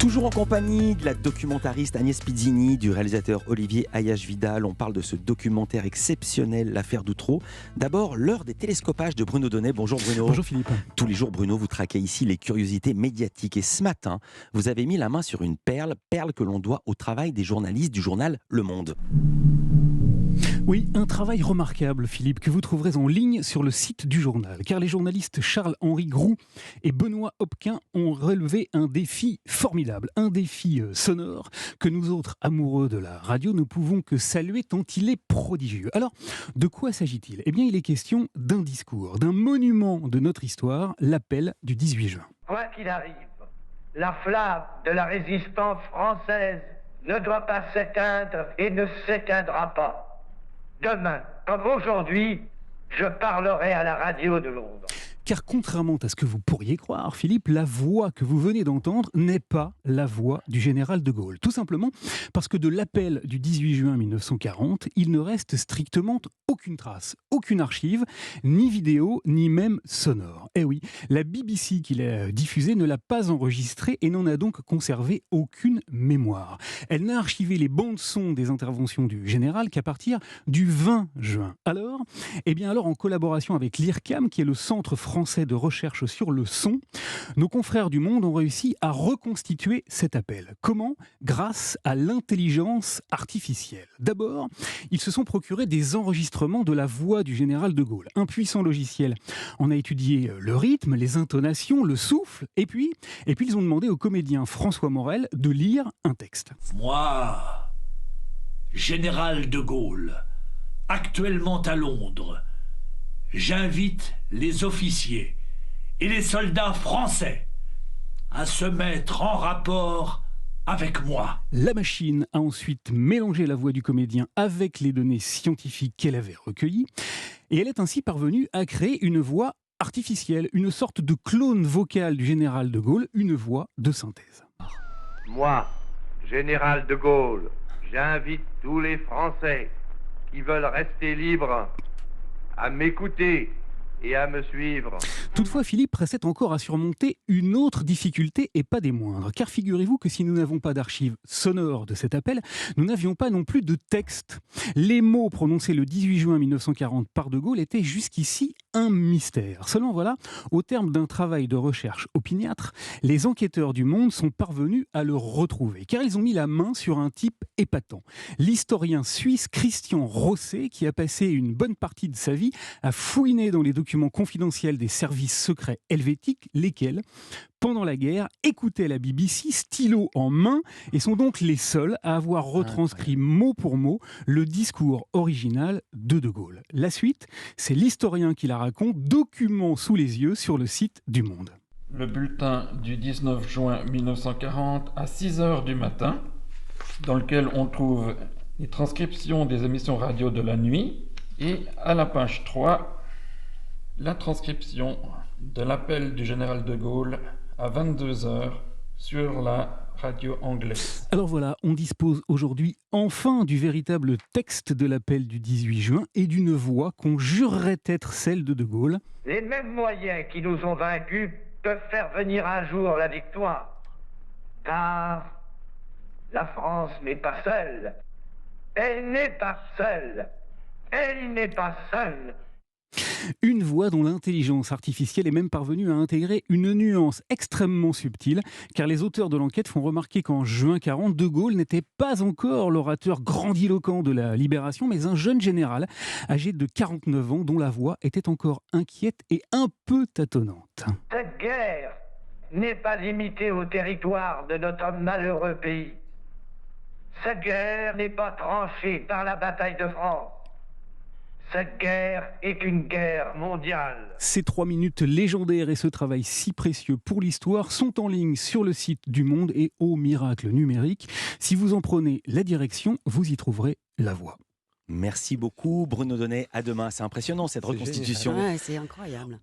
Toujours en compagnie de la documentariste Agnès Pizzini, du réalisateur Olivier Ayache-Vidal, on parle de ce documentaire exceptionnel, l'affaire d'Outreau. D'abord, l'heure des télescopages de Bruno Donnet. Bonjour Bruno. Bonjour Philippe. Tous les jours, Bruno, vous traquez ici les curiosités médiatiques. Et ce matin, vous avez mis la main sur une perle que l'on doit au travail des journalistes du journal Le Monde. Oui, un travail remarquable, Philippe, que vous trouverez en ligne sur le site du journal. Car les journalistes Charles-Henri Groux et Benoît Hopquin ont relevé un défi formidable, un défi sonore que nous autres amoureux de la radio ne pouvons que saluer tant il est prodigieux. Alors, de quoi s'agit-il ? Eh bien, il est question d'un discours, d'un monument de notre histoire, l'appel du 18 juin. Quoi qu'il arrive, la flamme de la résistance française ne doit pas s'éteindre et ne s'éteindra pas. Demain, comme aujourd'hui, je parlerai à la radio de Londres. Car contrairement à ce que vous pourriez croire, Philippe, la voix que vous venez d'entendre n'est pas la voix du général de Gaulle. Tout simplement parce que de l'appel du 18 juin 1940, il ne reste strictement aucune trace, aucune archive, ni vidéo, ni même sonore. Eh oui, la BBC qui l'a diffusée ne l'a pas enregistrée et n'en a donc conservé aucune mémoire. Elle n'a archivé les bandes son des interventions du général qu'à partir du 20 juin. Alors, en collaboration avec l'IRCAM, qui est le centre français de recherche sur le son, nos confrères du Monde ont réussi à reconstituer cet appel. Comment ? Grâce à l'intelligence artificielle. D'abord, ils se sont procurés des enregistrements de la voix du général de Gaulle. Un puissant logiciel en a étudié le rythme, les intonations, le souffle, et puis ils ont demandé au comédien François Morel de lire un texte. Moi, général de Gaulle, actuellement à Londres, j'invite les officiers et les soldats français à se mettre en rapport avec moi. La machine a ensuite mélangé la voix du comédien avec les données scientifiques qu'elle avait recueillies et elle est ainsi parvenue à créer une voix artificielle, une sorte de clone vocal du général de Gaulle, une voix de synthèse. Moi, général de Gaulle, j'invite tous les Français qui veulent rester libres à m'écouter et à me suivre. Toutefois, Philippe restait encore à surmonter une autre difficulté et pas des moindres. Car figurez-vous que si nous n'avons pas d'archives sonores de cet appel, nous n'avions pas non plus de texte. Les mots prononcés le 18 juin 1940 par De Gaulle étaient jusqu'ici un mystère. Seulement voilà, au terme d'un travail de recherche opiniâtre, les enquêteurs du Monde sont parvenus à le retrouver. Car ils ont mis la main sur un type épatant. L'historien suisse Christian Rosset, qui a passé une bonne partie de sa vie à fouiner dans les documents confidentiels des services secrets helvétiques, lesquels, pendant la guerre, écoutaient la BBC stylo en main et sont donc les seuls à avoir retranscrit mot pour mot le discours original de De Gaulle. La suite, c'est l'historien qui la raconte, document sous les yeux sur le site du Monde. Le bulletin du 19 juin 1940 à 6h du matin, dans lequel on trouve les transcriptions des émissions radio de la nuit et à la page 3, la transcription de l'appel du général de Gaulle à 22h sur la radio anglaise. Alors voilà, on dispose aujourd'hui enfin du véritable texte de l'appel du 18 juin et d'une voix qu'on jurerait être celle de Gaulle. Les mêmes moyens qui nous ont vaincus peuvent faire venir un jour la victoire. Car la France n'est pas seule. Elle n'est pas seule. Elle n'est pas seule. Une voix dont l'intelligence artificielle est même parvenue à intégrer une nuance extrêmement subtile, car les auteurs de l'enquête font remarquer qu'en juin 40, De Gaulle n'était pas encore l'orateur grandiloquent de la Libération, mais un jeune général âgé de 49 ans dont la voix était encore inquiète et un peu tâtonnante. Cette guerre n'est pas limitée au territoire de notre malheureux pays. Cette guerre n'est pas tranchée par la bataille de France. Cette guerre est une guerre mondiale. Ces 3 minutes légendaires et ce travail si précieux pour l'histoire sont en ligne sur le site du Monde et au miracle numérique. Si vous en prenez la direction, vous y trouverez la voix. Merci beaucoup Bruno Donnet, à demain. C'est impressionnant cette reconstitution. Ouais, c'est incroyable.